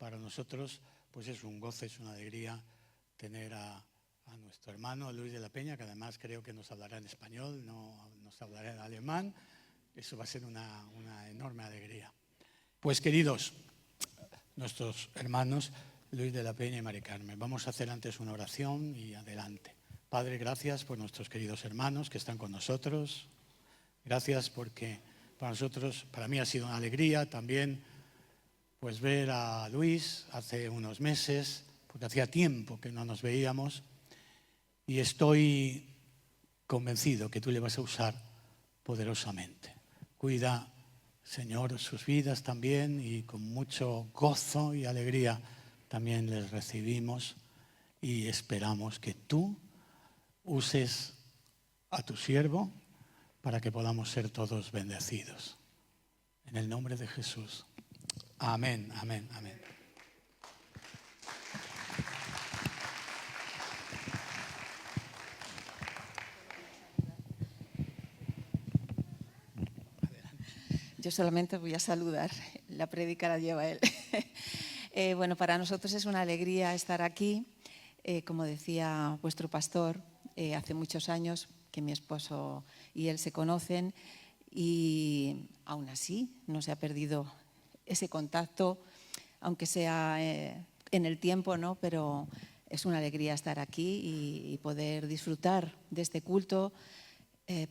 para nosotros pues es un goce, es una alegría tener a nuestro hermano Luis de la Peña, que además creo que nos hablará en español, no nos hablará en alemán. Eso va a ser una enorme alegría. Pues queridos, nuestros hermanos Luis de la Peña y Mari Carmen, vamos a hacer antes una oración y adelante. Padre, gracias por nuestros queridos hermanos que están con nosotros. Gracias porque para nosotros, para mí ha sido una alegría también pues ver a Luis hace unos meses, porque hacía tiempo que no nos veíamos, y estoy convencido que tú le vas a usar poderosamente. Cuida, Señor, sus vidas también, y con mucho gozo y alegría también les recibimos y esperamos que tú uses a tu siervo para que podamos ser todos bendecidos. En el nombre de Jesús. Amén, amén, amén. Yo solamente voy a saludar, la prédica la lleva él. Bueno, para nosotros es una alegría estar aquí. Como decía vuestro pastor, hace muchos años que mi esposo y él se conocen y aún así no se ha perdido ese contacto, aunque sea en el tiempo, ¿no? Pero es una alegría estar aquí y poder disfrutar de este culto,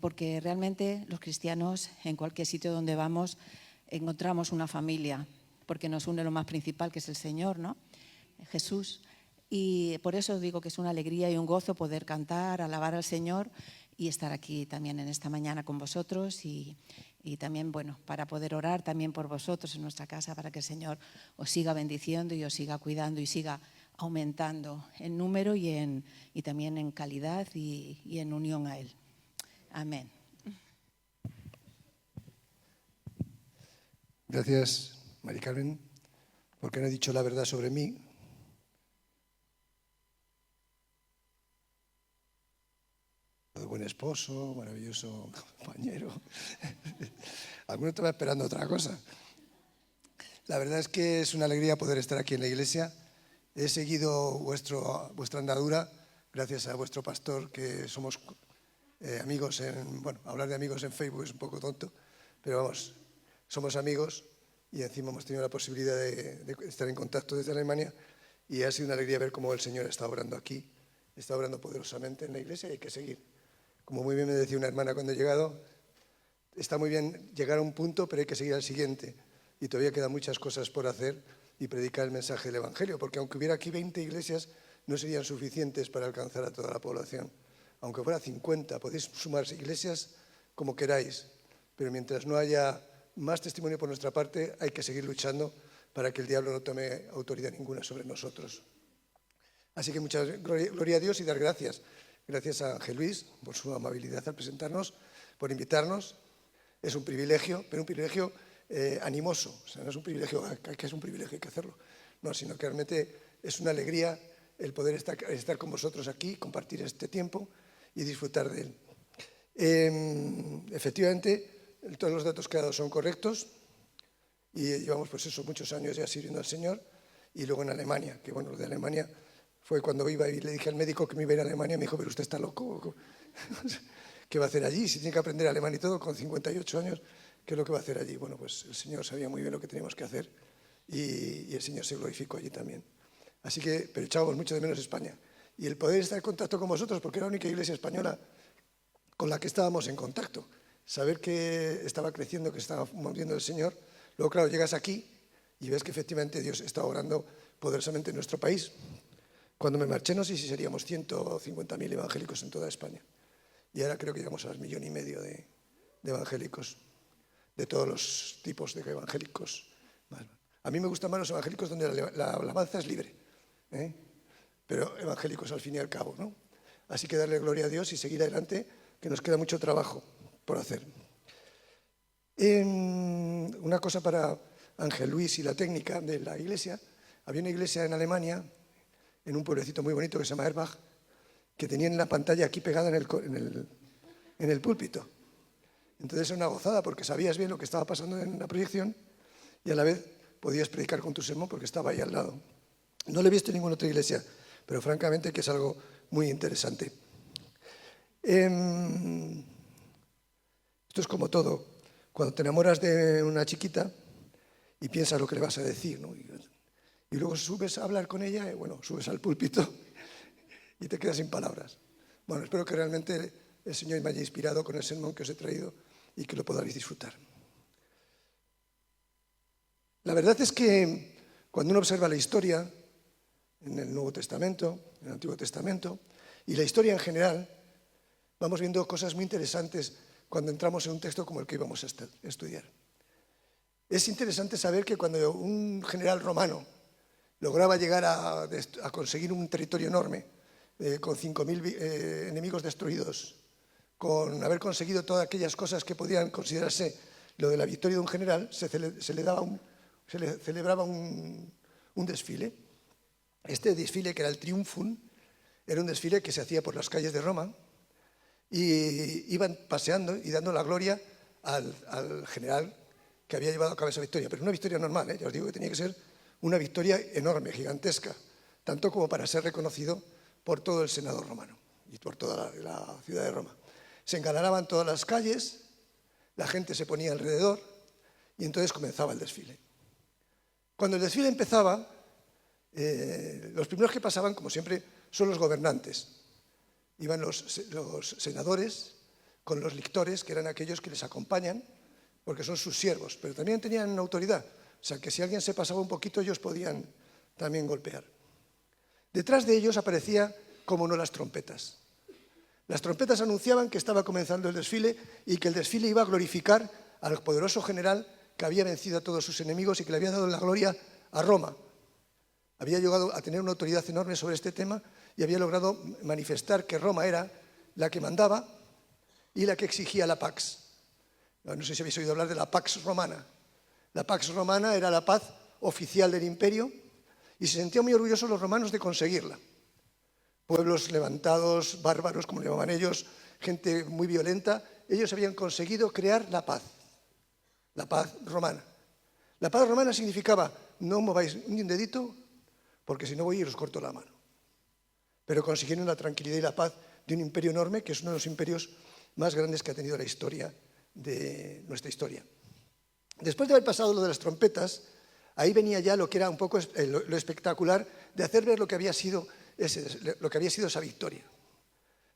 porque realmente los cristianos en cualquier sitio donde vamos encontramos una familia, porque nos une lo más principal, que es el Señor, ¿no? Jesús. Y por eso digo que es una alegría y un gozo poder cantar, alabar al Señor y estar aquí también en esta mañana con vosotros y también, bueno, para poder orar también por vosotros en nuestra casa, para que el Señor os siga bendiciendo y os siga cuidando y siga aumentando en número y también en calidad y en unión a Él. Amén. Gracias, Mari Carmen, porque no he dicho la verdad sobre mí. Buen esposo, maravilloso compañero. Alguno estaba esperando otra cosa. La verdad es que es una alegría poder estar aquí en la iglesia. He seguido vuestra andadura gracias a vuestro pastor, que somos amigos bueno, hablar de amigos en Facebook es un poco tonto, pero vamos, somos amigos y encima hemos tenido la posibilidad de estar en contacto desde Alemania y ha sido una alegría ver cómo el Señor está obrando aquí, está obrando poderosamente en la iglesia y hay que seguir. Como muy bien me decía una hermana cuando he llegado, está muy bien llegar a un punto, pero hay que seguir al siguiente. Y todavía quedan muchas cosas por hacer y predicar el mensaje del Evangelio, porque aunque hubiera aquí 20 iglesias, no serían suficientes para alcanzar a toda la población. Aunque fuera 50, podéis sumar iglesias como queráis, pero mientras no haya más testimonio por nuestra parte, hay que seguir luchando para que el diablo no tome autoridad ninguna sobre nosotros. Así que muchas gloria a Dios y dar gracias. Gracias a Ángel Luis por su amabilidad al presentarnos, por invitarnos. Es un privilegio, pero un privilegio animoso. O sea, no es un privilegio, que es un privilegio, hay que hacerlo. No, sino que realmente es una alegría el poder estar con vosotros aquí, compartir este tiempo y disfrutar de él. Efectivamente, todos los datos que he dado son correctos y llevamos pues eso, muchos años ya sirviendo al Señor. Y luego en Alemania, que bueno, lo de Alemania fue cuando iba y le dije al médico que me iba a ir a Alemania, me dijo, pero usted está loco, ¿qué va a hacer allí? Si tiene que aprender alemán y todo, con 58 años, ¿qué es lo que va a hacer allí? Bueno, pues el Señor sabía muy bien lo que teníamos que hacer y el Señor se glorificó allí también. Así que, pero echábamos mucho de menos España. Y el poder estar en contacto con vosotros, porque era la única iglesia española con la que estábamos en contacto, saber que estaba creciendo, que estaba moviendo el Señor. Luego, claro, llegas aquí y ves que efectivamente Dios está obrando poderosamente en nuestro país. Cuando me marché no sé si seríamos 150.000 evangélicos en toda España. Y ahora creo que llegamos a 1,5 millones de evangélicos, de todos los tipos de evangélicos. A mí me gustan más los evangélicos donde la alabanza es libre, pero evangélicos al fin y al cabo, ¿no? Así que darle gloria a Dios y seguir adelante, que nos queda mucho trabajo por hacer. Una cosa para Ángel Luis y la técnica de la iglesia. Había una iglesia en Alemania, en un pueblecito muy bonito que se llama Erbach, que tenían la pantalla aquí pegada en el púlpito. Entonces era una gozada porque sabías bien lo que estaba pasando en la proyección y a la vez podías predicar con tu sermón porque estaba ahí al lado. No lo he visto en ninguna otra iglesia, pero francamente que es algo muy interesante. Esto es como todo. Cuando te enamoras de una chiquita y piensas lo que le vas a decir, ¿no? Y luego subes a hablar con ella, y bueno, subes al púlpito y te quedas sin palabras. Bueno, espero que realmente el Señor me haya inspirado con el sermón que os he traído y que lo podáis disfrutar. La verdad es que cuando uno observa la historia en el Nuevo Testamento, en el Antiguo Testamento, y la historia en general, vamos viendo cosas muy interesantes cuando entramos en un texto como el que íbamos a estudiar. Es interesante saber que cuando un general romano lograba llegar a conseguir un territorio enorme, con 5.000 enemigos destruidos, con haber conseguido todas aquellas cosas que podían considerarse lo de la victoria de un general, se le celebraba un desfile. Este desfile, que era el Triumphum, era un desfile que se hacía por las calles de Roma y iban paseando y dando la gloria al general que había llevado a cabo esa victoria. Pero una victoria normal, ya os digo que tenía que ser una victoria enorme, gigantesca, tanto como para ser reconocido por todo el Senado romano y por toda la ciudad de Roma. Se engalanaban todas las calles, la gente se ponía alrededor y entonces comenzaba el desfile. Cuando el desfile empezaba, los primeros que pasaban, como siempre, son los gobernantes. Iban los senadores con los lictores, que eran aquellos que les acompañan, porque son sus siervos, pero también tenían autoridad. O sea, que si alguien se pasaba un poquito, ellos podían también golpear. Detrás de ellos aparecían, como no, las trompetas. Las trompetas anunciaban que estaba comenzando el desfile y que el desfile iba a glorificar al poderoso general que había vencido a todos sus enemigos y que le había dado la gloria a Roma. Había llegado a tener una autoridad enorme sobre este tema y había logrado manifestar que Roma era la que mandaba y la que exigía la Pax. No sé si habéis oído hablar de la Pax Romana. La Pax Romana era la paz oficial del imperio y se sentían muy orgullosos los romanos de conseguirla. Pueblos levantados, bárbaros, como le llamaban ellos, gente muy violenta, ellos habían conseguido crear la paz romana. La paz romana significaba: no mováis ni un dedito, porque si no voy y os corto la mano. Pero consiguieron la tranquilidad y la paz de un imperio enorme, que es uno de los imperios más grandes que ha tenido la historia de nuestra historia. Después de haber pasado lo de las trompetas, ahí venía ya lo que era un poco lo espectacular de hacer ver lo que había sido esa victoria.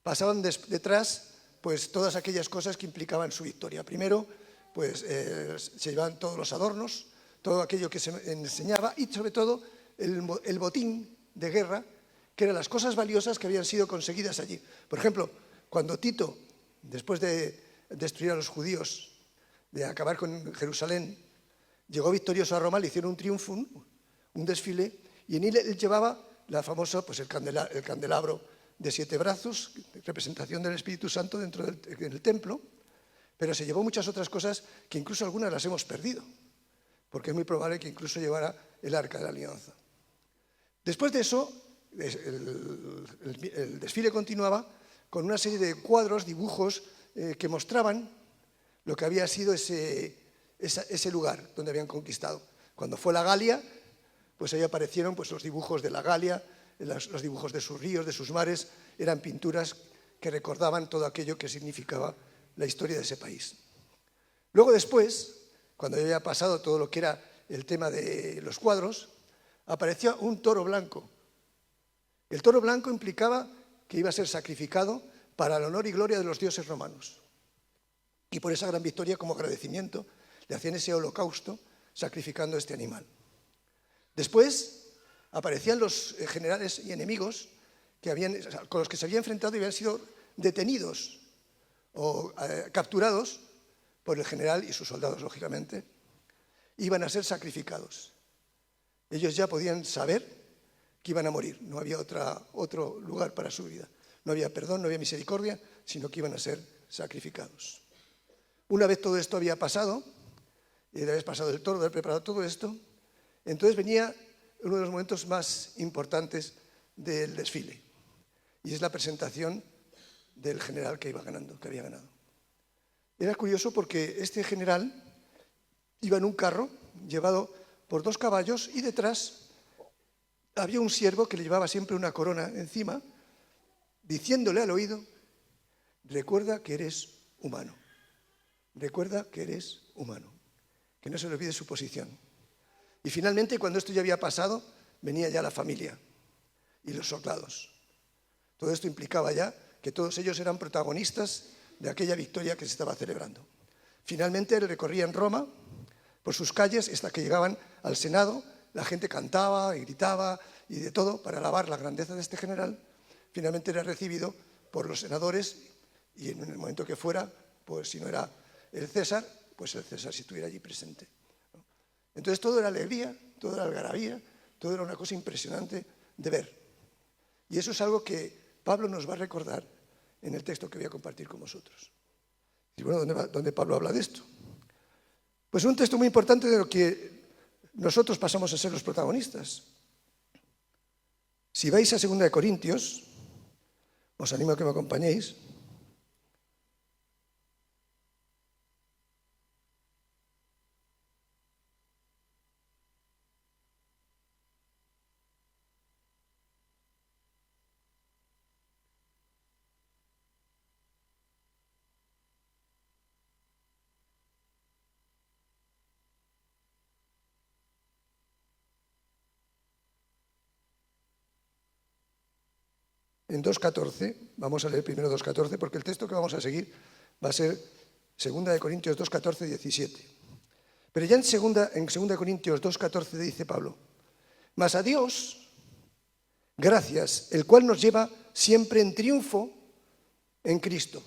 Pasaban detrás pues todas aquellas cosas que implicaban su victoria. Primero, pues se llevaban todos los adornos, todo aquello que se enseñaba y sobre todo el botín de guerra, que eran las cosas valiosas que habían sido conseguidas allí. Por ejemplo, cuando Tito, después de destruir a los judíos, de acabar con Jerusalén, llegó victorioso a Roma, le hicieron un triunfum, un desfile, y en él llevaba la famosa, pues el candelabro de 7 brazos, representación del Espíritu Santo dentro del templo, pero se llevó muchas otras cosas que incluso algunas las hemos perdido, porque es muy probable que incluso llevara el Arca de la Alianza. Después de eso, el desfile continuaba con una serie de cuadros, dibujos, que mostraban lo que había sido ese lugar donde habían conquistado. Cuando fue la Galia, pues ahí aparecieron pues, los dibujos de la Galia, los dibujos de sus ríos, de sus mares, eran pinturas que recordaban todo aquello que significaba la historia de ese país. Luego después, cuando había pasado todo lo que era el tema de los cuadros, aparecía un toro blanco. El toro blanco implicaba que iba a ser sacrificado para el honor y gloria de los dioses romanos. Y por esa gran victoria, como agradecimiento, le hacían ese holocausto sacrificando este animal. Después aparecían los generales y enemigos con los que se había enfrentado y habían sido detenidos o capturados por el general y sus soldados, lógicamente. Iban a ser sacrificados. Ellos ya podían saber que iban a morir, no había otro lugar para su vida. No había perdón, no había misericordia, sino que iban a ser sacrificados. Una vez todo esto había pasado, y de haber pasado el toro, de haber preparado todo esto, entonces venía uno de los momentos más importantes del desfile, y es la presentación del general que había ganado. Era curioso porque este general iba en un carro llevado por 2 caballos y detrás había un siervo que le llevaba siempre una corona encima, diciéndole al oído: recuerda que eres humano, recuerda que eres humano, que no se le olvide su posición. Y finalmente, cuando esto ya había pasado, venía ya la familia y los soldados. Todo esto implicaba ya que todos ellos eran protagonistas de aquella victoria que se estaba celebrando. Finalmente recorrían Roma por sus calles hasta que llegaban al Senado. La gente cantaba y gritaba y de todo para alabar la grandeza de este general. Finalmente era recibido por los senadores y en el momento que fuera, pues si no era el César, pues el César si estuviera allí presente. Entonces todo era alegría, todo era algarabía, todo era una cosa impresionante de ver. Y eso es algo que Pablo nos va a recordar en el texto que voy a compartir con vosotros. Y bueno, ¿dónde Pablo habla de esto? Pues un texto muy importante de lo que nosotros pasamos a ser los protagonistas. Si vais a 2 Corintios, os animo a que me acompañéis. En 2.14, vamos a leer primero 2.14, porque el texto que vamos a seguir va a ser 2 Corintios 2.14, 17. Pero ya en 2 Corintios 2.14 dice Pablo: mas a Dios, gracias, el cual nos lleva siempre en triunfo en Cristo.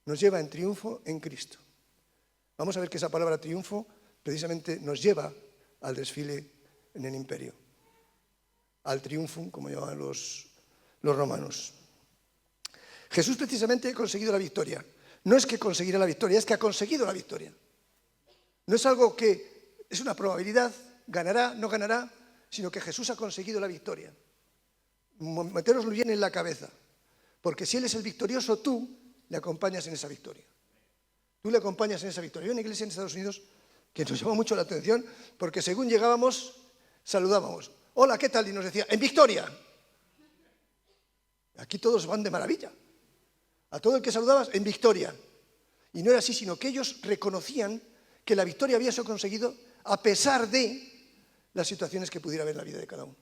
Nos lleva en triunfo en Cristo. Vamos a ver que esa palabra triunfo precisamente nos lleva al desfile en el imperio. Al triunfum, como llamaban los romanos. Jesús precisamente ha conseguido la victoria. No es que conseguirá la victoria, es que ha conseguido la victoria. No es algo que es una probabilidad, ganará, no ganará, sino que Jesús ha conseguido la victoria. Meteroslo bien en la cabeza, porque si Él es el victorioso, tú le acompañas en esa victoria. Tú le acompañas en esa victoria. Hay una iglesia en Estados Unidos que nos llamó mucho la atención, porque según llegábamos, saludábamos: hola, ¿qué tal? Y nos decía: en victoria. Aquí todos van de maravilla. A todo el que saludabas, en victoria. Y no era así, sino que ellos reconocían que la victoria había sido conseguido a pesar de las situaciones que pudiera haber en la vida de cada uno.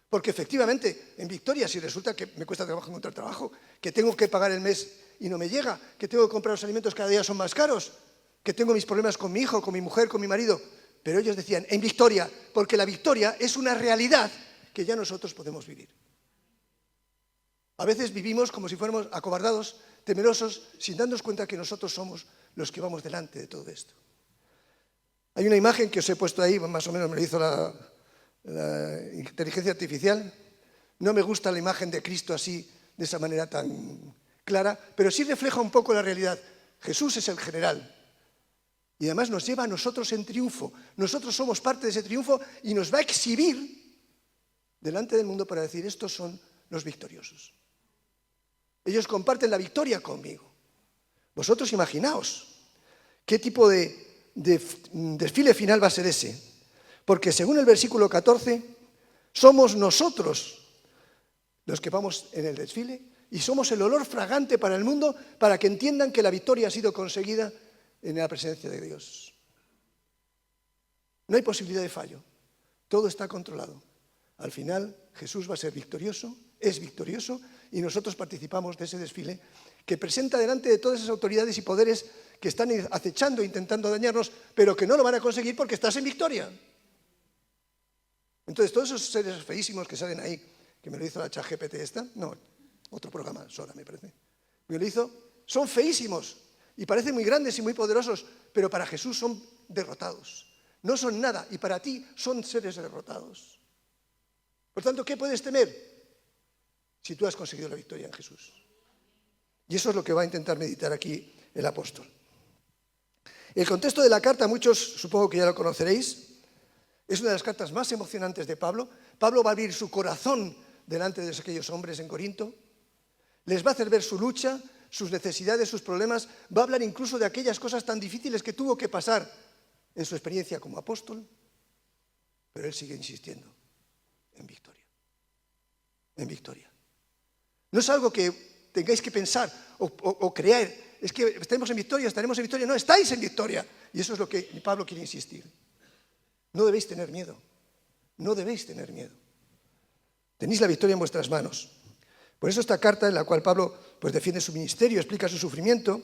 Porque efectivamente, en victoria, si resulta que me cuesta trabajo encontrar trabajo, que tengo que pagar el mes y no me llega, que tengo que comprar los alimentos cada día son más caros, que tengo mis problemas con mi hijo, con mi mujer, con mi marido, pero ellos decían, en victoria, porque la victoria es una realidad que ya nosotros podemos vivir. A veces vivimos como si fuéramos acobardados, temerosos, sin darnos cuenta que nosotros somos los que vamos delante de todo esto. Hay una imagen que os he puesto ahí, más o menos me lo hizo la inteligencia artificial. No me gusta la imagen de Cristo así, de esa manera tan clara, pero sí refleja un poco la realidad. Jesús es el general y además nos lleva a nosotros en triunfo. Nosotros somos parte de ese triunfo y nos va a exhibir delante del mundo para decir: estos son los victoriosos. Ellos comparten la victoria conmigo. Vosotros imaginaos qué tipo de desfile final va a ser ese. Porque según el versículo 14, somos nosotros los que vamos en el desfile y somos el olor fragante para el mundo, para que entiendan que la victoria ha sido conseguida en la presencia de Dios. No hay posibilidad de fallo. Todo está controlado. Al final, Jesús va a ser victorioso, es victorioso, y nosotros participamos de ese desfile que presenta delante de todas esas autoridades y poderes que están acechando, intentando dañarnos, pero que no lo van a conseguir porque estás en victoria. Entonces, todos esos seres feísimos que salen ahí, que me lo hizo la ChatGPT esta, no, otro programa, Sora me parece, me lo hizo, son feísimos y parecen muy grandes y muy poderosos, pero para Jesús son derrotados. No son nada y para ti son seres derrotados. Por tanto, ¿qué puedes temer si tú has conseguido la victoria en Jesús? Y eso es lo que va a intentar meditar aquí el apóstol. El contexto de la carta, muchos supongo que ya lo conoceréis, es una de las cartas más emocionantes de Pablo. Pablo va a abrir su corazón delante de aquellos hombres en Corinto, les va a hacer ver su lucha, sus necesidades, sus problemas, va a hablar incluso de aquellas cosas tan difíciles que tuvo que pasar en su experiencia como apóstol. Pero él sigue insistiendo en victoria. En victoria. No es algo que tengáis que pensar o creer. Es que estaremos en victoria, estaremos en victoria. No, estáis en victoria. Y eso es lo que Pablo quiere insistir. No debéis tener miedo. No debéis tener miedo. Tenéis la victoria en vuestras manos. Por eso esta carta en la cual Pablo pues, defiende su ministerio, explica su sufrimiento,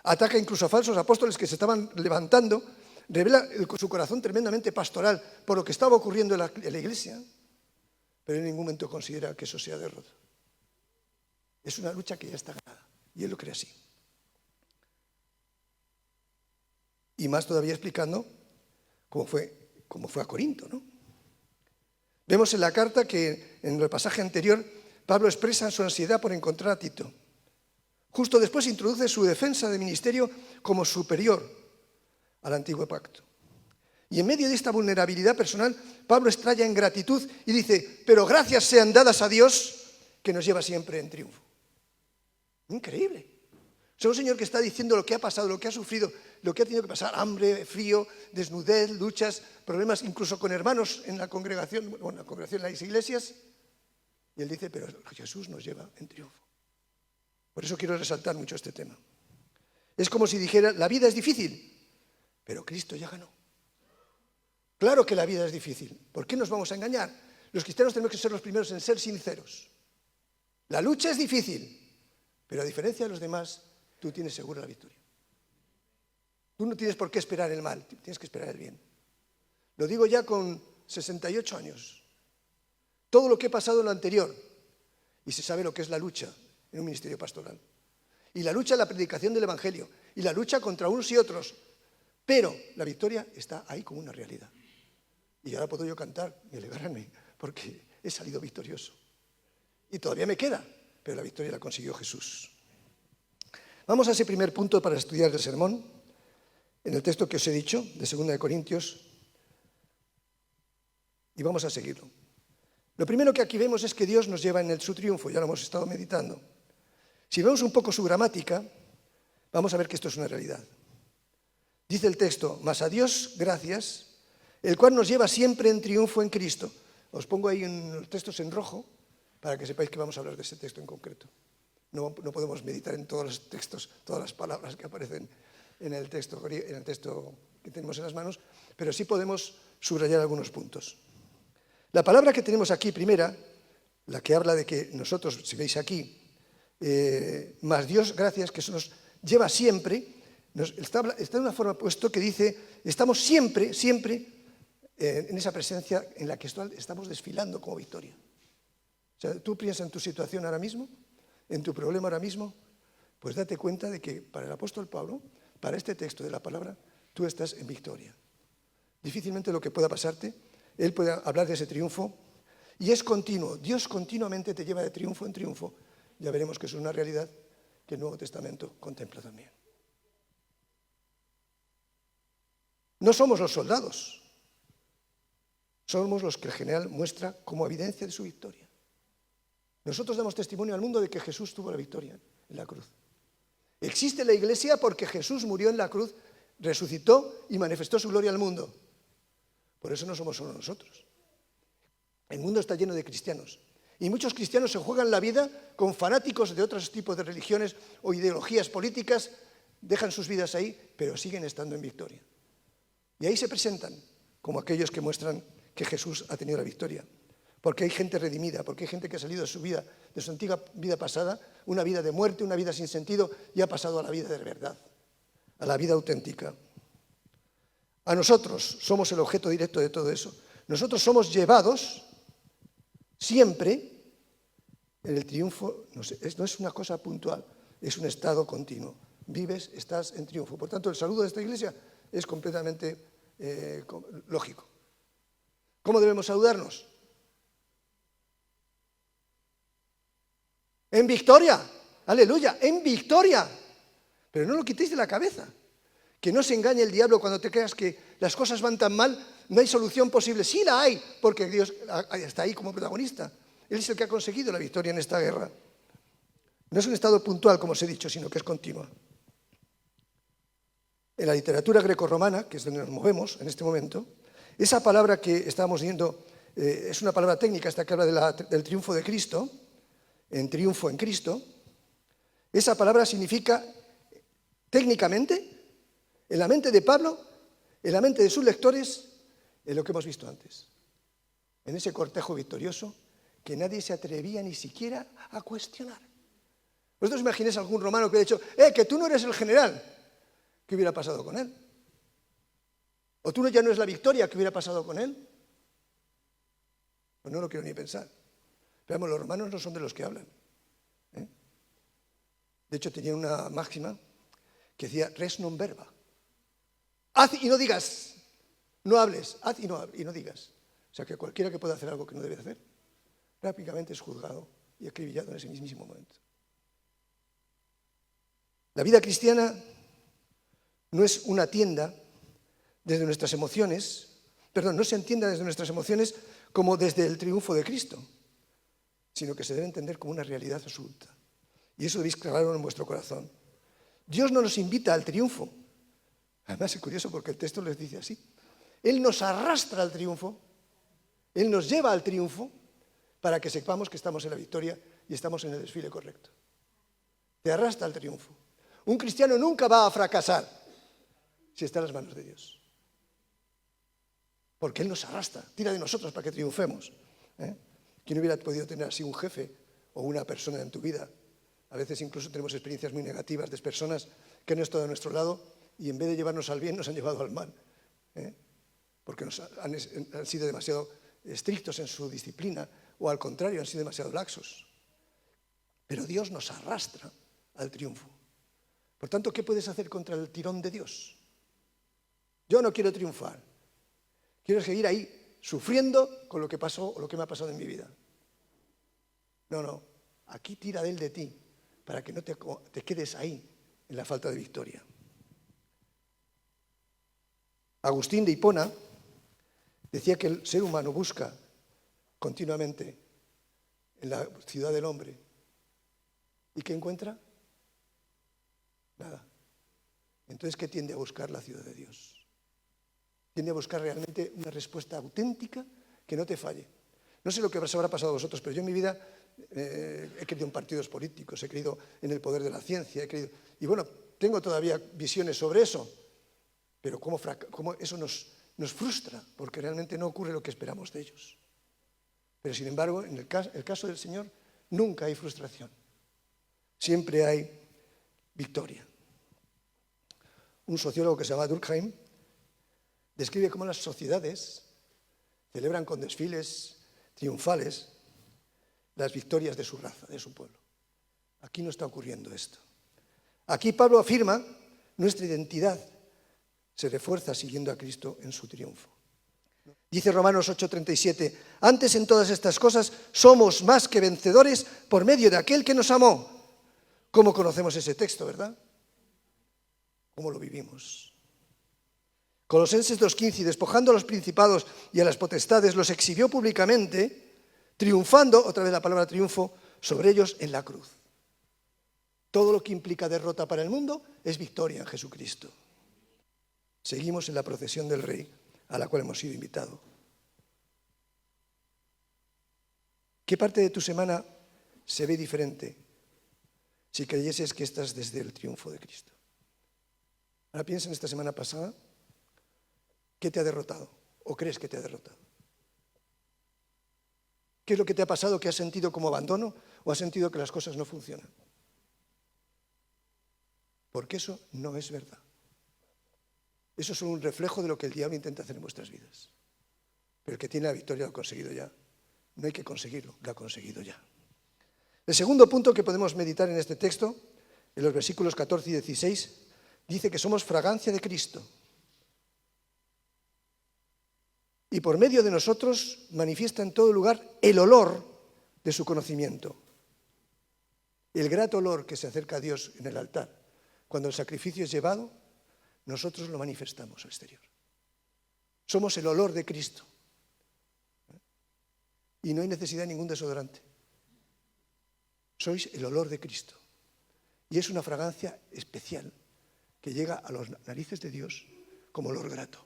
ataca incluso a falsos apóstoles que se estaban levantando, revela su corazón tremendamente pastoral por lo que estaba ocurriendo en la iglesia, pero en ningún momento considera que eso sea derrota. Es una lucha que ya está ganada, y él lo cree así. Y más todavía explicando cómo fue a Corinto, ¿no? Vemos en la carta que en el pasaje anterior Pablo expresa su ansiedad por encontrar a Tito. Justo después introduce su defensa de ministerio como superior al antiguo pacto. Y en medio de esta vulnerabilidad personal, Pablo estalla en gratitud y dice, pero gracias sean dadas a Dios que nos lleva siempre en triunfo. Increíble. Es un señor que está diciendo lo que ha pasado, lo que ha sufrido, lo que ha tenido que pasar, hambre, frío, desnudez, luchas, problemas incluso con hermanos en la congregación, en las iglesias. Y él dice, pero Jesús nos lleva en triunfo. Por eso quiero resaltar mucho este tema. Es como si dijera, la vida es difícil, pero Cristo ya ganó. Claro que la vida es difícil. ¿Por qué nos vamos a engañar? Los cristianos tenemos que ser los primeros en ser sinceros. La lucha es difícil, pero a diferencia de los demás, tú tienes segura la victoria. Tú no tienes por qué esperar el mal, tienes que esperar el bien. Lo digo ya con 68 años. Todo lo que he pasado en lo anterior, y se sabe lo que es la lucha en un ministerio pastoral. Y la lucha en la predicación del Evangelio, y la lucha contra unos y otros. Pero la victoria está ahí como una realidad. Y ahora puedo yo cantar y alegrarme, porque he salido victorioso. Y todavía me queda, pero la victoria la consiguió Jesús. Vamos a ese primer punto para estudiar el sermón, en el texto que os he dicho, de 2 Corintios, y vamos a seguirlo. Lo primero que aquí vemos es que Dios nos lleva en su triunfo, ya lo hemos estado meditando. Si vemos un poco su gramática, vamos a ver que esto es una realidad. Dice el texto, mas a Dios gracias, el cual nos lleva siempre en triunfo en Cristo. Os pongo ahí en los textos en rojo, para que sepáis que vamos a hablar de ese texto en concreto. No podemos meditar en todos los textos, todas las palabras que aparecen en el texto que tenemos en las manos, pero sí podemos subrayar algunos puntos. La palabra que tenemos aquí, primera, la que habla de que nosotros, si veis aquí, más Dios, gracias, que eso nos lleva siempre, está de una forma puesto que dice, estamos siempre, siempre en esa presencia en la que estamos desfilando como victoria. O sea, tú piensas en tu situación ahora mismo, en tu problema ahora mismo, pues date cuenta de que para el apóstol Pablo, para este texto de la palabra, tú estás en victoria. Difícilmente lo que pueda pasarte, él puede hablar de ese triunfo y es continuo. Dios continuamente te lleva de triunfo en triunfo. Ya veremos que es una realidad que el Nuevo Testamento contempla también. No somos los soldados, somos los que el general muestra como evidencia de su victoria. Nosotros damos testimonio al mundo de que Jesús tuvo la victoria en la cruz. Existe la iglesia porque Jesús murió en la cruz, resucitó y manifestó su gloria al mundo. Por eso no somos solo nosotros. El mundo está lleno de cristianos. Y muchos cristianos se juegan la vida con fanáticos de otros tipos de religiones o ideologías políticas, dejan sus vidas ahí, pero siguen estando en victoria. Y ahí se presentan como aquellos que muestran que Jesús ha tenido la victoria. Porque hay gente redimida, porque hay gente que ha salido de su vida, de su antigua vida pasada, una vida de muerte, una vida sin sentido, y ha pasado a la vida de verdad, a la vida auténtica. A nosotros somos el objeto directo de todo eso. Nosotros somos llevados siempre en el triunfo, no es una cosa puntual, es un estado continuo. Vives, estás en triunfo. Por tanto, el saludo de esta iglesia es completamente lógico. ¿Cómo debemos saludarnos? En victoria, aleluya, en victoria. Pero no lo quitéis de la cabeza. Que no se engañe el diablo cuando te creas que las cosas van tan mal, no hay solución posible. Sí la hay, porque Dios está ahí como protagonista. Él es el que ha conseguido la victoria en esta guerra. No es un estado puntual, como os he dicho, sino que es continua. En la literatura grecorromana, que es donde nos movemos en este momento, Esa palabra que estábamos viendo es una palabra técnica, esta que habla del triunfo de Cristo, en triunfo en Cristo. Esa palabra significa, técnicamente, en la mente de Pablo, en la mente de sus lectores, en lo que hemos visto antes. En ese cortejo victorioso que nadie se atrevía ni siquiera a cuestionar. ¿Vosotros imagináis algún romano que hubiera dicho, que tú no eres el general? ¿Qué hubiera pasado con él? ¿O tú ya no eres la victoria? ¿Qué hubiera pasado con él? Pues no lo quiero ni pensar. Pero vamos, los romanos no son de los que hablan. De hecho, tenían una máxima que decía res non verba. Haz y no digas. No hables, haz y no digas. O sea que cualquiera que pueda hacer algo que no debe hacer, rápidamente es juzgado y acribillado en ese mismísimo momento. La vida cristiana no es una tienda desde nuestras emociones, no se entienda desde nuestras emociones como desde el triunfo de Cristo, sino que se debe entender como una realidad absoluta. Y eso debéis clavarlo en vuestro corazón. Dios no nos invita al triunfo. Además es curioso porque el texto les dice así. Él nos arrastra al triunfo, Él nos lleva al triunfo para que sepamos que estamos en la victoria y estamos en el desfile correcto. Te arrastra al triunfo. Un cristiano nunca va a fracasar si está en las manos de Dios. Porque Él nos arrastra, tira de nosotros para que triunfemos. ¿Quién hubiera podido tener así un jefe o una persona en tu vida? A veces incluso tenemos experiencias muy negativas de personas que han estado a nuestro lado y en vez de llevarnos al bien nos han llevado al mal. Porque han sido demasiado estrictos en su disciplina o al contrario, han sido demasiado laxos. Pero Dios nos arrastra al triunfo. Por tanto, ¿qué puedes hacer contra el tirón de Dios? Yo no quiero triunfar. Quiero seguir ahí, sufriendo con lo que pasó o lo que me ha pasado en mi vida. No. Aquí tira de Él de ti, para que no te quedes ahí, en la falta de victoria. Agustín de Hipona decía que el ser humano busca continuamente en la ciudad del hombre. ¿Y qué encuentra? Nada. Entonces, ¿qué tiende a buscar la ciudad de Dios? Tiende a buscar realmente una respuesta auténtica que no te falle. No sé lo que os habrá pasado a vosotros, pero yo en mi vida he creído en partidos políticos, he creído en el poder de la ciencia, y bueno, tengo todavía visiones sobre eso, pero cómo eso nos frustra, porque realmente no ocurre lo que esperamos de ellos. Pero sin embargo, en el caso del Señor, nunca hay frustración. Siempre hay victoria. Un sociólogo que se llama Durkheim describe cómo las sociedades celebran con desfiles triunfales las victorias de su raza, de su pueblo. Aquí no está ocurriendo esto. Aquí Pablo afirma nuestra identidad se refuerza siguiendo a Cristo en su triunfo. Dice Romanos 8:37, antes en todas estas cosas somos más que vencedores por medio de aquel que nos amó. ¿Cómo conocemos ese texto, verdad? ¿Cómo lo vivimos? Colosenses 2:15, y despojando a los principados y a las potestades, los exhibió públicamente, triunfando, otra vez la palabra triunfo, sobre ellos en la cruz. Todo lo que implica derrota para el mundo es victoria en Jesucristo. Seguimos en la procesión del Rey, a la cual hemos sido invitados. ¿Qué parte de tu semana se ve diferente si creyeses que estás desde el triunfo de Cristo? Ahora piensa en esta semana pasada, ¿qué te ha derrotado? ¿O crees que te ha derrotado? ¿Qué es lo que te ha pasado que has sentido como abandono o has sentido que las cosas no funcionan? Porque eso no es verdad. Eso es solo un reflejo de lo que el diablo intenta hacer en vuestras vidas. Pero el que tiene la victoria lo ha conseguido ya. No hay que conseguirlo, lo ha conseguido ya. El segundo punto que podemos meditar en este texto, en los versículos 14 y 16, dice que somos fragancia de Cristo. Y por medio de nosotros manifiesta en todo lugar el olor de su conocimiento. El grato olor que se acerca a Dios en el altar. Cuando el sacrificio es llevado, nosotros lo manifestamos al exterior. Somos el olor de Cristo. Y no hay necesidad de ningún desodorante. Sois el olor de Cristo. Y es una fragancia especial que llega a las narices de Dios como olor grato.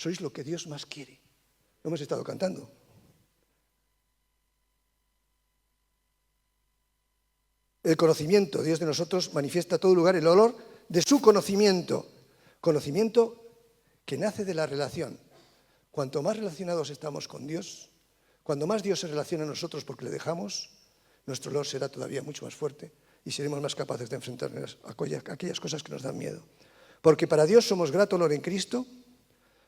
Sois lo que Dios más quiere. Lo hemos estado cantando. El conocimiento, Dios de nosotros, manifiesta a todo lugar el olor de su conocimiento. Conocimiento que nace de la relación. Cuanto más relacionados estamos con Dios, cuando más Dios se relaciona a nosotros porque le dejamos, nuestro olor será todavía mucho más fuerte y seremos más capaces de enfrentarnos a aquellas cosas que nos dan miedo. Porque para Dios somos grato olor en Cristo,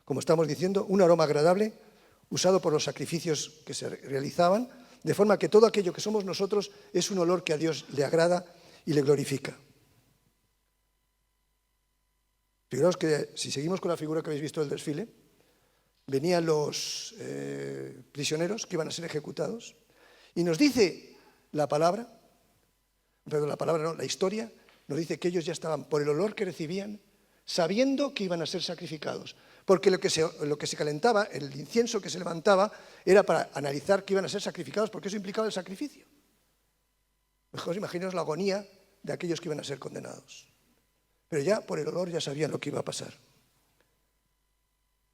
como estamos diciendo, un aroma agradable usado por los sacrificios que se realizaban, de forma que todo aquello que somos nosotros es un olor que a Dios le agrada y le glorifica. Fijaos que si seguimos con la figura que habéis visto del desfile, venían los prisioneros que iban a ser ejecutados y nos dice la historia, nos dice que ellos ya estaban, por el olor que recibían, sabiendo que iban a ser sacrificados. Porque lo que se calentaba, el incienso que se levantaba, era para analizar que iban a ser sacrificados, porque eso implicaba el sacrificio. Mejor imaginaos la agonía de aquellos que iban a ser condenados. Pero ya por el olor ya sabían lo que iba a pasar.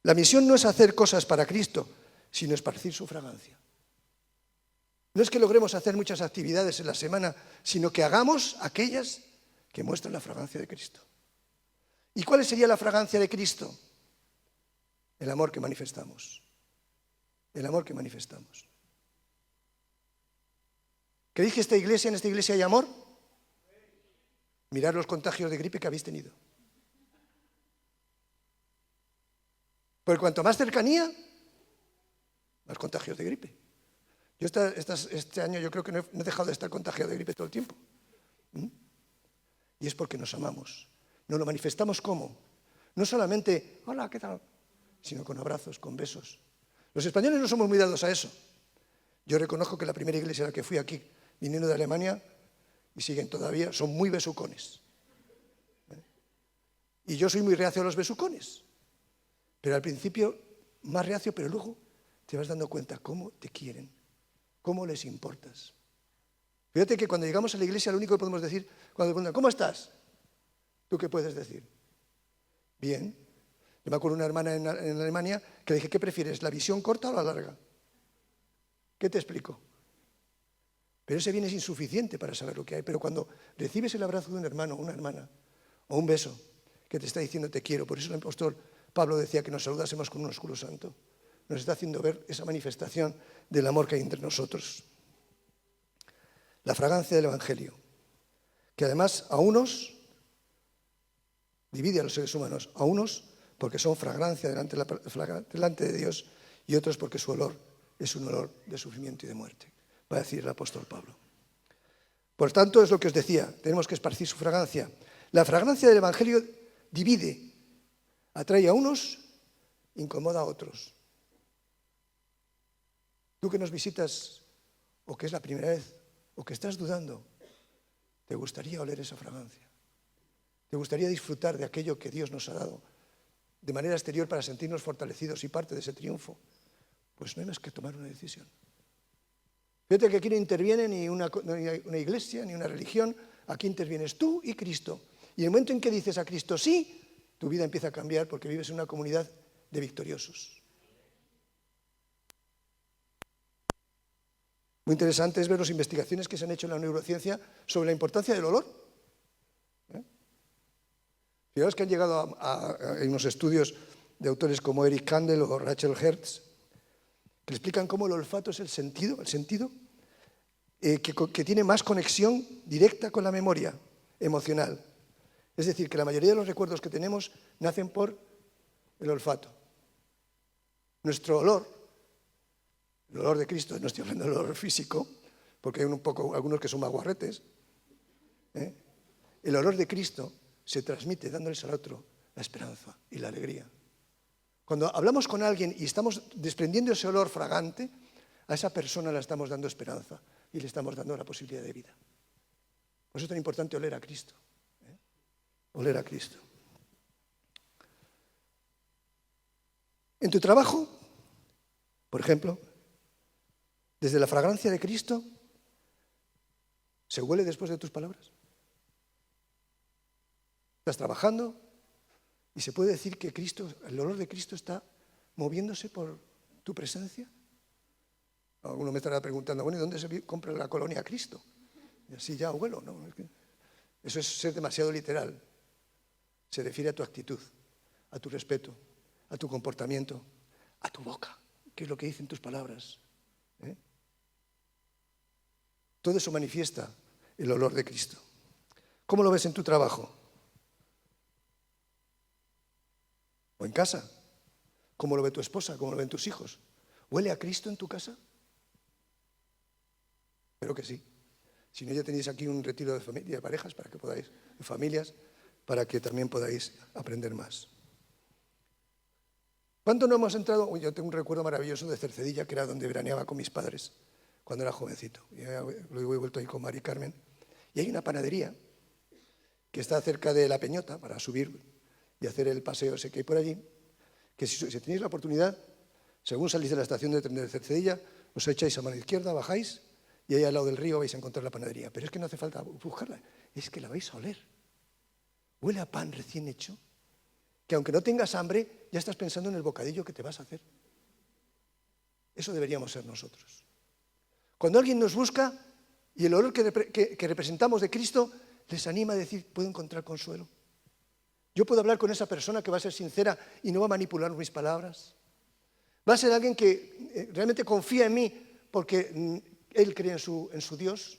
La misión no es hacer cosas para Cristo, sino esparcir su fragancia. No es que logremos hacer muchas actividades en la semana, sino que hagamos aquellas que muestran la fragancia de Cristo. ¿Y cuál sería la fragancia de Cristo? El amor que manifestamos. El amor que manifestamos. ¿Creéis que en esta iglesia hay amor? Mirad los contagios de gripe que habéis tenido. Porque cuanto más cercanía, más contagios de gripe. Yo este año yo creo que no he dejado de estar contagiado de gripe todo el tiempo. Y es porque nos amamos. Nos lo manifestamos ¿cómo? No solamente, hola, ¿qué tal? Sino con abrazos, con besos. Los españoles no somos muy dados a eso. Yo reconozco que la primera iglesia a la que fui aquí, viniendo de Alemania, y siguen todavía, son muy besucones. Y yo soy muy reacio a los besucones. Pero al principio, más reacio, pero luego te vas dando cuenta cómo te quieren, cómo les importas. Fíjate que cuando llegamos a la iglesia, lo único que podemos decir, cuando te preguntan, ¿cómo estás? ¿Tú qué puedes decir? Bien. Yo me acuerdo de una hermana en Alemania que le dije, ¿qué prefieres, la visión corta o la larga? ¿Qué te explico? Pero ese bien es insuficiente para saber lo que hay. Pero cuando recibes el abrazo de un hermano o una hermana, o un beso, que te está diciendo te quiero, por eso el apóstol Pablo decía que nos saludásemos con un ósculo santo. Nos está haciendo ver esa manifestación del amor que hay entre nosotros. La fragancia del Evangelio, que además a unos divide a los seres humanos, a unos porque son fragancia delante de Dios y otros porque su olor es un olor de sufrimiento y de muerte, va a decir el apóstol Pablo. Por tanto, es lo que os decía, tenemos que esparcir su fragancia. La fragancia del Evangelio divide, atrae a unos, incomoda a otros. Tú que nos visitas, o que es la primera vez, o que estás dudando, ¿te gustaría oler esa fragancia? ¿Te gustaría disfrutar de aquello que Dios nos ha dado de manera exterior para sentirnos fortalecidos y parte de ese triunfo? Pues no hay más que tomar una decisión. Fíjate que aquí no interviene ni una iglesia, ni una religión, aquí intervienes tú y Cristo. Y en el momento en que dices a Cristo sí, tu vida empieza a cambiar porque vives en una comunidad de victoriosos. Muy interesante es ver las investigaciones que se han hecho en la neurociencia sobre la importancia del olor. Fijaos que han llegado a unos estudios de autores como Eric Kandel o Rachel Hertz, que explican cómo el olfato es el sentido que tiene más conexión directa con la memoria emocional. Es decir, que la mayoría de los recuerdos que tenemos nacen por el olfato. Nuestro olor, el olor de Cristo, no estoy hablando del olor físico, porque hay algunos que son más guarretes, el olor de Cristo se transmite dándoles al otro la esperanza y la alegría. Cuando hablamos con alguien y estamos desprendiendo ese olor fragante, a esa persona le estamos dando esperanza y le estamos dando la posibilidad de vida. Por eso es tan importante oler a Cristo. Oler a Cristo. En tu trabajo, por ejemplo, desde la fragancia de Cristo, ¿se huele después de tus palabras? Estás trabajando y se puede decir que Cristo, el olor de Cristo está moviéndose por tu presencia? Alguno me estará preguntando, bueno, ¿y dónde se compra la colonia Cristo? Y así ya huelo, ¿no? Eso es ser demasiado literal. Se refiere a tu actitud, a tu respeto, a tu comportamiento, a tu boca, que es lo que dicen tus palabras. Todo eso manifiesta el olor de Cristo. ¿Cómo lo ves en tu trabajo? ¿O en casa? ¿Cómo lo ve tu esposa? ¿Cómo lo ven tus hijos? ¿Huele a Cristo en tu casa? Espero que sí. Si no, ya tenéis aquí un retiro de familia, de parejas, para que podáis, de familias, para que también podáis aprender más. ¿Cuánto no hemos entrado? Yo tengo un recuerdo maravilloso de Cercedilla, que era donde veraneaba con mis padres cuando era jovencito. Y luego he vuelto ahí con Mari Carmen. Y hay una panadería que está cerca de La Peñota, para subir y hacer el paseo ese que hay por allí, que si tenéis la oportunidad, según salís de la estación de tren de Cercedilla, os echáis a mano izquierda, bajáis, y ahí al lado del río vais a encontrar la panadería. Pero es que no hace falta buscarla, es que la vais a oler. Huele a pan recién hecho, que aunque no tengas hambre, ya estás pensando en el bocadillo que te vas a hacer. Eso deberíamos ser nosotros. Cuando alguien nos busca y el olor que representamos de Cristo les anima a decir, puedo encontrar consuelo. Yo puedo hablar con esa persona que va a ser sincera y no va a manipular mis palabras. Va a ser alguien que realmente confía en mí porque él cree en su Dios.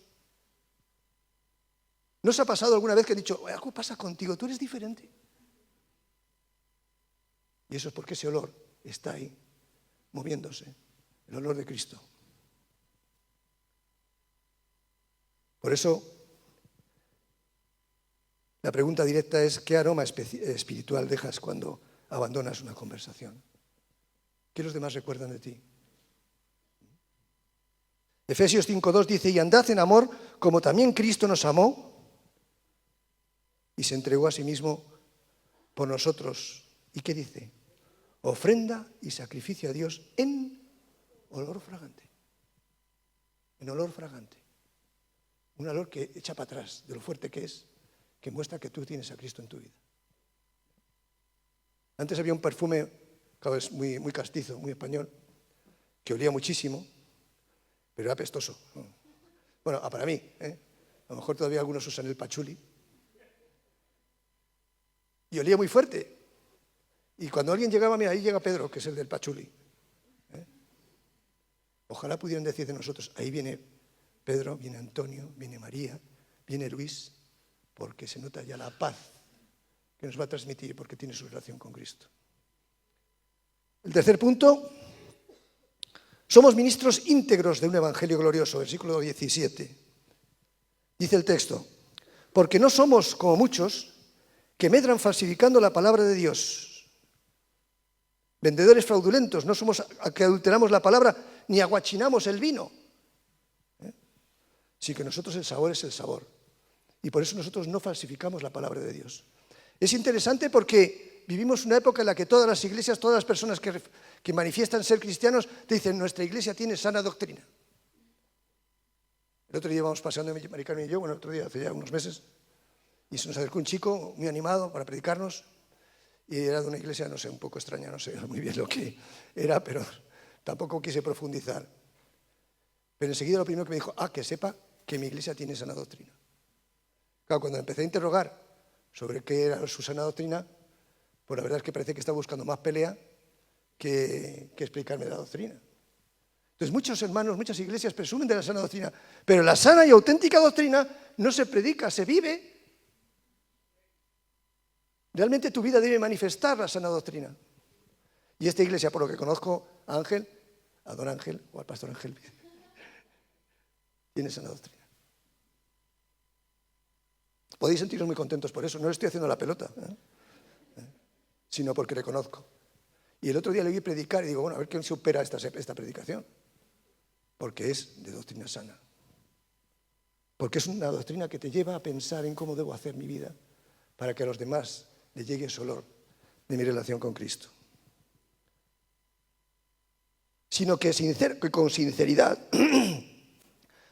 ¿No os ha pasado alguna vez que he dicho, algo pasa contigo, tú eres diferente? Y eso es porque ese olor está ahí, moviéndose, el olor de Cristo. Por eso, la pregunta directa es, ¿qué aroma espiritual dejas cuando abandonas una conversación? ¿Qué los demás recuerdan de ti? Efesios 5:2 dice, y andad en amor como también Cristo nos amó y se entregó a sí mismo por nosotros. ¿Y qué dice? Ofrenda y sacrificio a Dios en olor fragante. En olor fragante. Un olor que echa para atrás de lo fuerte que es, que muestra que tú tienes a Cristo en tu vida. Antes había un perfume, claro, es muy, muy castizo, muy español, que olía muchísimo, pero era apestoso. Bueno, para mí, a lo mejor todavía algunos usan el pachuli. Y olía muy fuerte. Y cuando alguien llegaba, mira, ahí llega Pedro, que es el del pachuli. Ojalá pudieran decir de nosotros, ahí viene Pedro, viene Antonio, viene María, viene Luis, porque se nota ya la paz que nos va a transmitir porque tiene su relación con Cristo. El tercer punto, somos ministros íntegros de un evangelio glorioso, versículo 17. Dice el texto, porque no somos como muchos que medran falsificando la palabra de Dios. Vendedores fraudulentos, no somos que adulteramos la palabra ni aguachinamos el vino. Sí que nosotros el sabor es el sabor. Y por eso nosotros no falsificamos la palabra de Dios. Es interesante porque vivimos una época en la que todas las iglesias, todas las personas que manifiestan ser cristianos, te dicen, nuestra iglesia tiene sana doctrina. El otro día íbamos paseando, Mari Carmen y yo, bueno, el otro día, hace ya unos meses, y se nos acercó un chico muy animado para predicarnos, y era de una iglesia, no sé, un poco extraña, no sé muy bien lo que era, pero tampoco quise profundizar. Pero enseguida lo primero que me dijo, que sepa que mi iglesia tiene sana doctrina. Claro, cuando empecé a interrogar sobre qué era su sana doctrina, pues la verdad es que parece que está buscando más pelea que explicarme la doctrina. Entonces muchos hermanos, muchas iglesias presumen de la sana doctrina, pero la sana y auténtica doctrina no se predica, se vive. Realmente tu vida debe manifestar la sana doctrina. Y esta iglesia, por lo que conozco, a Ángel, a don Ángel o al pastor Ángel, tiene sana doctrina. Podéis sentiros muy contentos por eso, no le estoy haciendo la pelota, sino porque le conozco. Y el otro día le vi predicar y digo, bueno, a ver quién supera esta predicación. Porque es de doctrina sana. Porque es una doctrina que te lleva a pensar en cómo debo hacer mi vida para que a los demás les llegue ese olor de mi relación con Cristo. Sino que con sinceridad,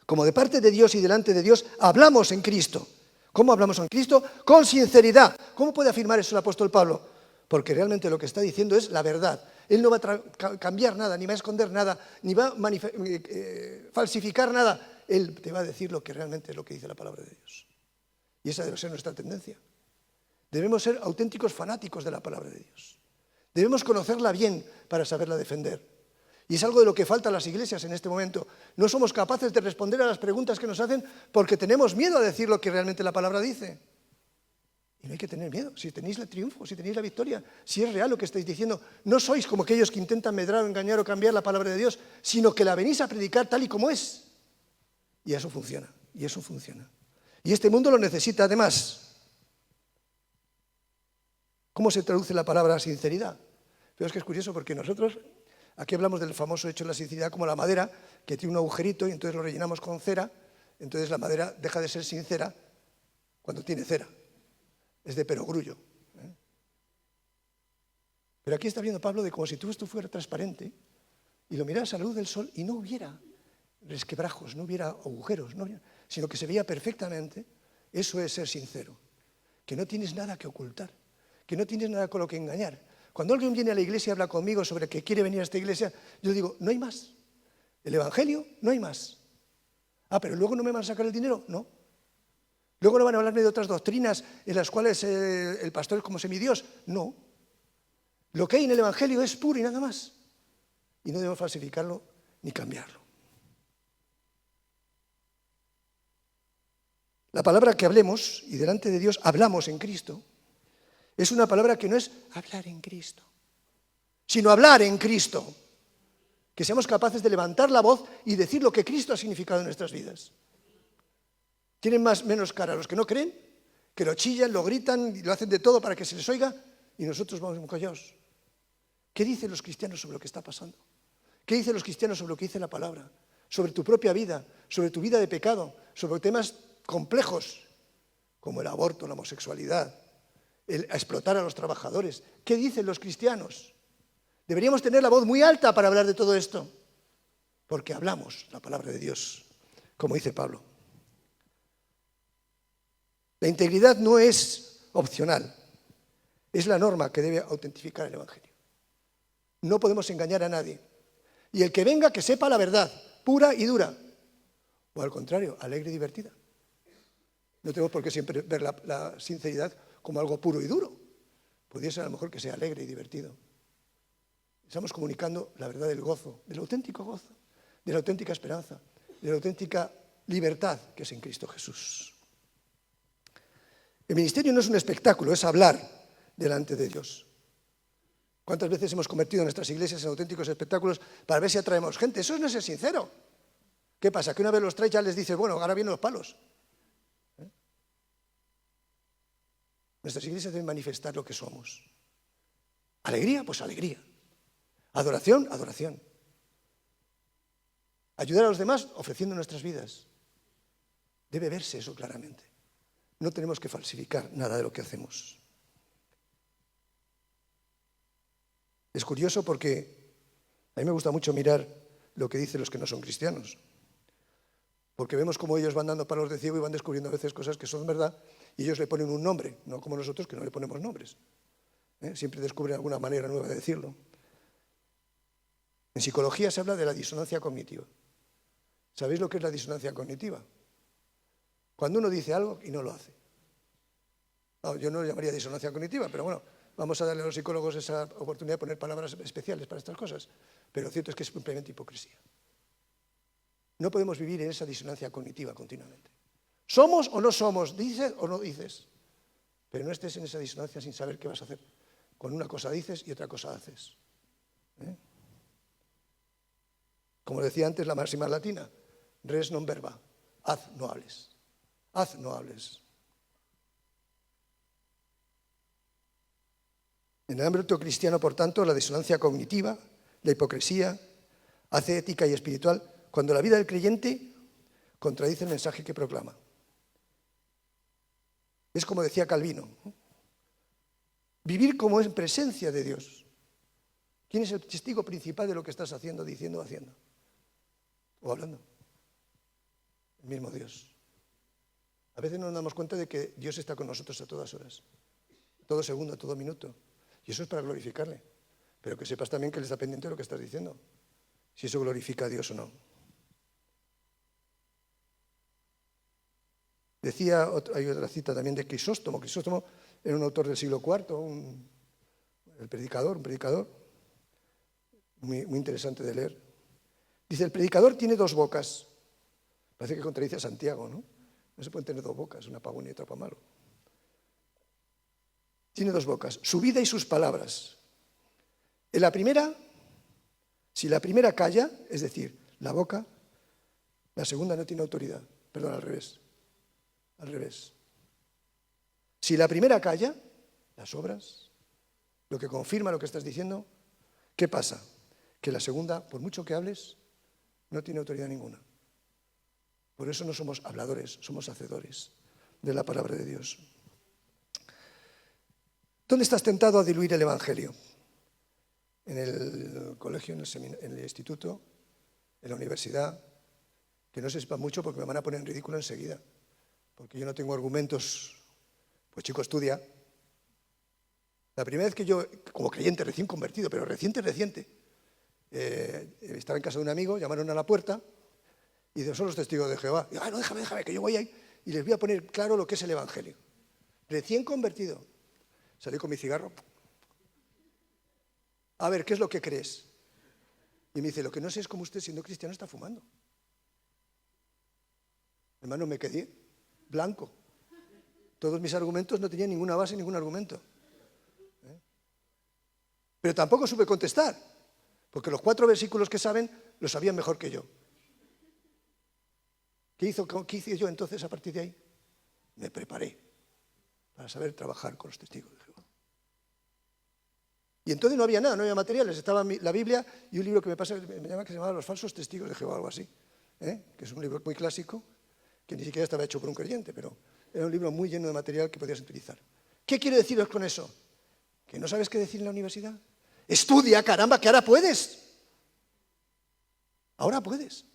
como de parte de Dios y delante de Dios, hablamos en Cristo. ¿Cómo hablamos en Cristo? Con sinceridad. ¿Cómo puede afirmar eso el apóstol Pablo? Porque realmente lo que está diciendo es la verdad. Él no va a cambiar nada, ni va a esconder nada, ni va a falsificar nada. Él te va a decir lo que realmente es lo que dice la palabra de Dios. Y esa debe ser nuestra tendencia. Debemos ser auténticos fanáticos de la palabra de Dios. Debemos conocerla bien para saberla defender. Y es algo de lo que falta a las iglesias en este momento. No somos capaces de responder a las preguntas que nos hacen porque tenemos miedo a decir lo que realmente la palabra dice. Y no hay que tener miedo. Si tenéis el triunfo, si tenéis la victoria, si es real lo que estáis diciendo, no sois como aquellos que intentan medrar o engañar o cambiar la palabra de Dios, sino que la venís a predicar tal y como es. Y eso funciona, y eso funciona. Y este mundo lo necesita además. ¿Cómo se traduce la palabra sinceridad? Pero es que es curioso porque nosotros, aquí hablamos del famoso hecho de la sinceridad como la madera, que tiene un agujerito y entonces lo rellenamos con cera, entonces la madera deja de ser sincera cuando tiene cera. Es de perogrullo. Pero aquí está hablando Pablo de como si todo esto fuera transparente y lo miraras a la luz del sol y no hubiera resquebrajos, no hubiera agujeros, sino que se veía perfectamente. Eso es ser sincero, que no tienes nada que ocultar, que no tienes nada con lo que engañar. Cuando alguien viene a la iglesia y habla conmigo sobre que quiere venir a esta iglesia, yo digo, no hay más. El evangelio, no hay más. Ah, pero luego no me van a sacar el dinero, no. Luego no van a hablarme de otras doctrinas en las cuales el pastor es como semidios, no. Lo que hay en el evangelio es puro y nada más. Y no debemos falsificarlo ni cambiarlo. La palabra que hablemos, y delante de Dios hablamos en Cristo, es una palabra que no es hablar en Cristo, sino hablar en Cristo. Que seamos capaces de levantar la voz y decir lo que Cristo ha significado en nuestras vidas. Tienen menos cara los que no creen, que lo chillan, lo gritan y lo hacen de todo para que se les oiga, y nosotros vamos muy callados. ¿Qué dicen los cristianos sobre lo que está pasando? ¿Qué dicen los cristianos sobre lo que dice la palabra? Sobre tu propia vida, sobre tu vida de pecado, sobre temas complejos como el aborto, la homosexualidad, a explotar a los trabajadores. ¿Qué dicen los cristianos? Deberíamos tener la voz muy alta para hablar de todo esto, porque hablamos la palabra de Dios, como dice Pablo. La integridad no es opcional, es la norma que debe autentificar el Evangelio. No podemos engañar a nadie. Y el que venga, que sepa la verdad, pura y dura. O al contrario, alegre y divertida. No tenemos por qué siempre ver la sinceridad como algo puro y duro. Podría ser a lo mejor que sea alegre y divertido. Estamos comunicando la verdad del gozo, del auténtico gozo, de la auténtica esperanza, de la auténtica libertad que es en Cristo Jesús. El ministerio no es un espectáculo, es hablar delante de Dios. ¿Cuántas veces hemos convertido nuestras iglesias en auténticos espectáculos para ver si atraemos gente? Eso no es ser sincero. ¿Qué pasa? Que una vez los traes ya les dices, bueno, ahora vienen los palos. Nuestras iglesias deben manifestar lo que somos. Alegría, pues alegría. Adoración, adoración. Ayudar a los demás ofreciendo nuestras vidas. Debe verse eso claramente. No tenemos que falsificar nada de lo que hacemos. Es curioso porque a mí me gusta mucho mirar lo que dicen los que no son cristianos. Porque vemos cómo ellos van dando palos de ciego y van descubriendo a veces cosas que son verdad y ellos le ponen un nombre, no como nosotros que no le ponemos nombres. Siempre descubren alguna manera nueva de decirlo. En psicología se habla de la disonancia cognitiva. ¿Sabéis lo que es la disonancia cognitiva? Cuando uno dice algo y no lo hace. No, yo no lo llamaría disonancia cognitiva, pero bueno, vamos a darle a los psicólogos esa oportunidad de poner palabras especiales para estas cosas. Pero lo cierto es que es simplemente hipocresía. No podemos vivir en esa disonancia cognitiva continuamente. ¿Somos o no somos? ¿Dices o no dices? Pero no estés en esa disonancia sin saber qué vas a hacer. Con una cosa dices y otra cosa haces. Como decía antes la máxima latina, res non verba, haz, no hables. Haz, no hables. En el ámbito cristiano, por tanto, la disonancia cognitiva, la hipocresía, hace ética y espiritual cuando la vida del creyente contradice el mensaje que proclama. Es como decía Calvino, vivir como en presencia de Dios. ¿Quién es el testigo principal de lo que estás haciendo, diciendo o haciendo? O hablando. El mismo Dios. A veces no nos damos cuenta de que Dios está con nosotros a todas horas, a todo segundo, a todo minuto. Y eso es para glorificarle. pero que sepas también que Él está pendiente de lo que estás diciendo, si eso glorifica a Dios o no. Decía, hay otra cita también de Crisóstomo. Crisóstomo era un autor del siglo IV, un predicador muy interesante de leer. Dice, el predicador tiene dos bocas. Parece que contradice a Santiago, ¿no? No se pueden tener dos bocas, una para bueno y otra para malo. Tiene dos bocas, su vida y sus palabras. En la primera, si la primera calla, es decir, la boca, la segunda no tiene autoridad. Perdón, al revés. Al revés. Si la primera calla, las obras, lo que confirma lo que estás diciendo, ¿qué pasa? Que la segunda, por mucho que hables, no tiene autoridad ninguna. Por eso no somos habladores, somos hacedores de la palabra de Dios. ¿Dónde estás tentado a diluir el Evangelio? En el colegio, en el instituto, en la universidad, que no se sepa mucho porque me van a poner en ridículo enseguida. Porque yo no tengo argumentos. Pues chico, estudia. La primera vez que yo, como creyente recién convertido, pero reciente, estaba en casa de un amigo, llamaron a la puerta y dice, son los testigos de Jehová. Y digo, no, déjame, que yo voy ahí y les voy a poner claro lo que es el Evangelio. Recién convertido. Salí con mi cigarro. A ver, ¿qué es lo que crees? Y me dice, lo que no sé es cómo usted, siendo cristiano, está fumando. Hermano, me quedé blanco. Todos mis argumentos no tenían ninguna base, ningún argumento. Pero tampoco supe contestar, porque los 4 versículos que saben los sabían mejor que yo. ¿Qué hice yo entonces a partir de ahí? Me preparé para saber trabajar con los testigos de Jehová. Y entonces no había nada, no había materiales, estaba la Biblia y un libro que me llama que se llamaba Los falsos testigos de Jehová, algo así, que es un libro muy clásico, que ni siquiera estaba hecho por un creyente, pero era un libro muy lleno de material que podías utilizar. ¿Qué quiero deciros con eso? ¿Que no sabes qué decir en la universidad? Estudia, caramba, que ahora puedes. Ahora puedes.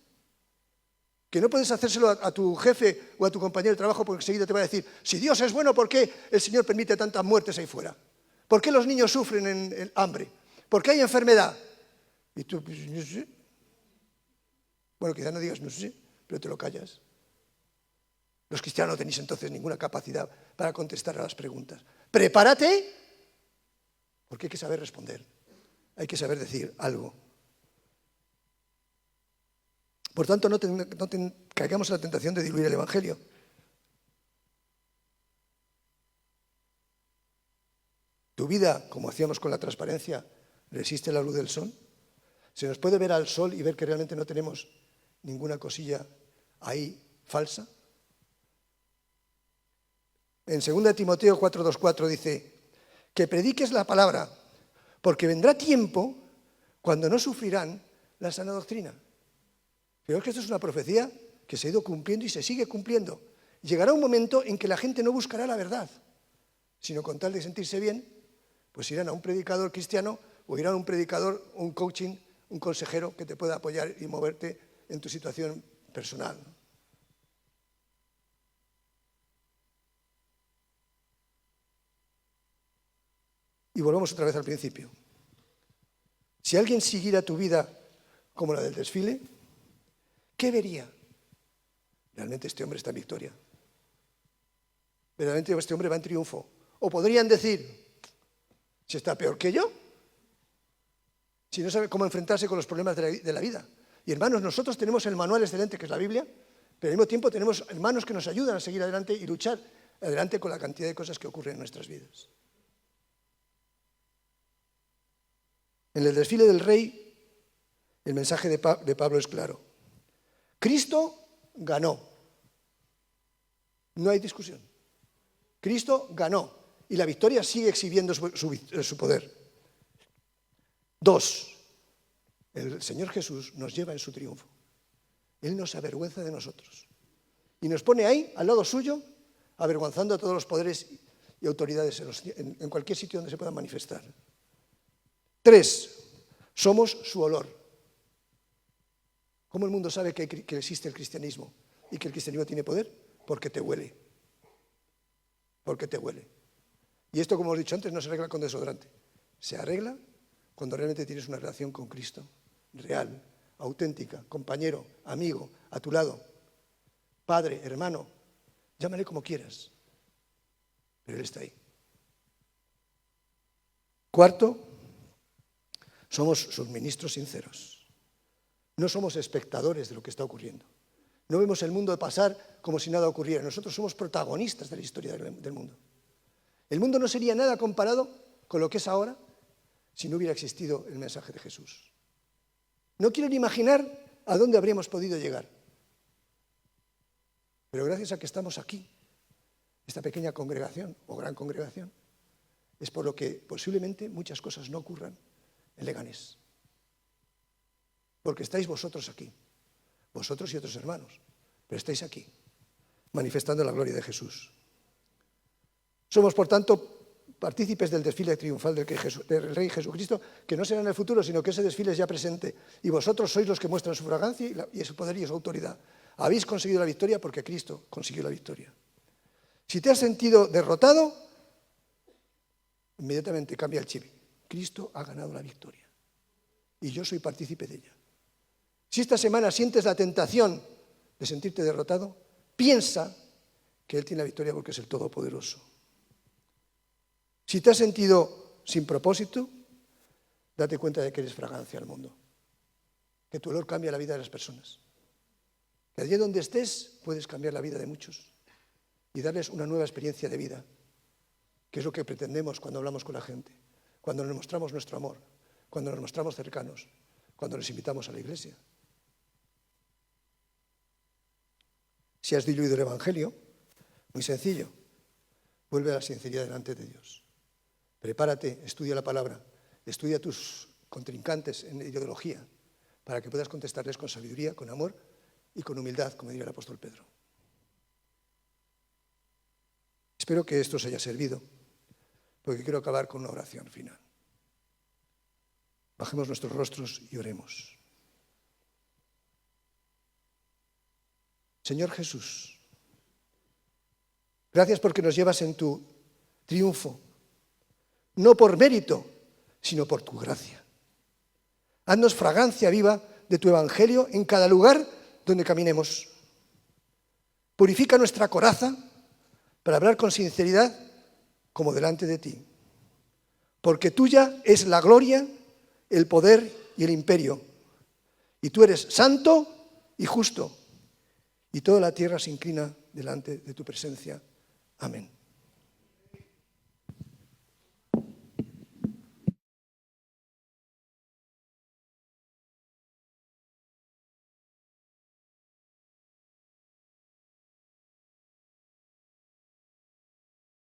Que no puedes hacérselo a tu jefe o a tu compañero de trabajo porque enseguida te va a decir, si Dios es bueno, ¿por qué el Señor permite tantas muertes ahí fuera? ¿Por qué los niños sufren en hambre? ¿Por qué hay enfermedad? Y tú, pues, no sé. Bueno, quizás no digas no sé, pero te lo callas. Los cristianos no tenéis entonces ninguna capacidad para contestar a las preguntas. Prepárate, porque hay que saber responder. Hay que saber decir algo. Por tanto, no caigamos en la tentación de diluir el Evangelio. ¿Tu vida, como hacíamos con la transparencia, resiste la luz del sol? ¿Se nos puede ver al sol y ver que realmente no tenemos ninguna cosilla ahí falsa? En 2 Timoteo 4:2-4 dice, que prediques la palabra, porque vendrá tiempo cuando no sufrirán la sana doctrina. Pero es que esto es una profecía que se ha ido cumpliendo y se sigue cumpliendo. Llegará un momento en que la gente no buscará la verdad, sino con tal de sentirse bien, pues irán a un predicador cristiano o irán a un predicador, un coaching, un consejero que te pueda apoyar y moverte en tu situación personal. Y volvamos otra vez al principio. Si alguien siguiera tu vida como la del desfile, ¿qué vería? Realmente este hombre está en victoria. Realmente este hombre va en triunfo. O podrían decir, si está peor que yo, si no sabe cómo enfrentarse con los problemas de la vida. Y hermanos, nosotros tenemos el manual excelente que es la Biblia, pero al mismo tiempo tenemos hermanos que nos ayudan a seguir adelante y luchar adelante con la cantidad de cosas que ocurren en nuestras vidas. En el desfile del rey, el mensaje de Pablo es claro. Cristo ganó. No hay discusión. Cristo ganó y la victoria sigue exhibiendo su poder. 2. El Señor Jesús nos lleva en su triunfo. Él nos avergüenza de nosotros. Y nos pone ahí, al lado suyo, avergonzando a todos los poderes y autoridades en cualquier sitio donde se puedan manifestar. 3. Somos su olor. ¿Cómo el mundo sabe que existe el cristianismo y que el cristianismo tiene poder? Porque te huele. Porque te huele. Y esto, como hemos dicho antes, no se arregla con desodorante. Se arregla cuando realmente tienes una relación con Cristo, real, auténtica, compañero, amigo, a tu lado, padre, hermano, llámale como quieras, pero Él está ahí. Cuarto, somos sus ministros sinceros. No somos espectadores de lo que está ocurriendo. No vemos el mundo pasar como si nada ocurriera. Nosotros somos protagonistas de la historia del mundo. El mundo no sería nada comparado con lo que es ahora si no hubiera existido el mensaje de Jesús. No quiero ni imaginar a dónde habríamos podido llegar. Pero gracias a que estamos aquí, esta pequeña congregación o gran congregación, es por lo que posiblemente muchas cosas no ocurran en Leganés. Porque estáis vosotros aquí, vosotros y otros hermanos, pero estáis aquí, manifestando la gloria de Jesús. Somos, por tanto, partícipes del desfile triunfal del Rey Jesucristo, que no será en el futuro, sino que ese desfile es ya presente. Y vosotros sois los que muestran su fragancia y su poder y su autoridad. Habéis conseguido la victoria porque Cristo consiguió la victoria. Si te has sentido derrotado, inmediatamente cambia el chip. Cristo ha ganado la victoria y yo soy partícipe de ella. Si esta semana sientes la tentación de sentirte derrotado, piensa que Él tiene la victoria porque es el Todopoderoso. Si te has sentido sin propósito, date cuenta de que eres fragancia al mundo, que tu olor cambia la vida de las personas, que allí donde estés puedes cambiar la vida de muchos y darles una nueva experiencia de vida, que es lo que pretendemos cuando hablamos con la gente, cuando nos mostramos nuestro amor, cuando nos mostramos cercanos, cuando les invitamos a la iglesia. Si has diluido el Evangelio, muy sencillo, vuelve a la sinceridad delante de Dios. Prepárate, estudia la palabra, estudia a tus contrincantes en ideología, para que puedas contestarles con sabiduría, con amor y con humildad, como diría el apóstol Pedro. Espero que esto os haya servido, porque quiero acabar con una oración final. Bajemos nuestros rostros y oremos. Señor Jesús, gracias porque nos llevas en tu triunfo, no por mérito, sino por tu gracia. Haznos fragancia viva de tu evangelio en cada lugar donde caminemos. Purifica nuestra coraza para hablar con sinceridad como delante de ti. Porque tuya es la gloria, el poder y el imperio. Y tú eres santo y justo. Y toda la tierra se inclina delante de tu presencia. Amén.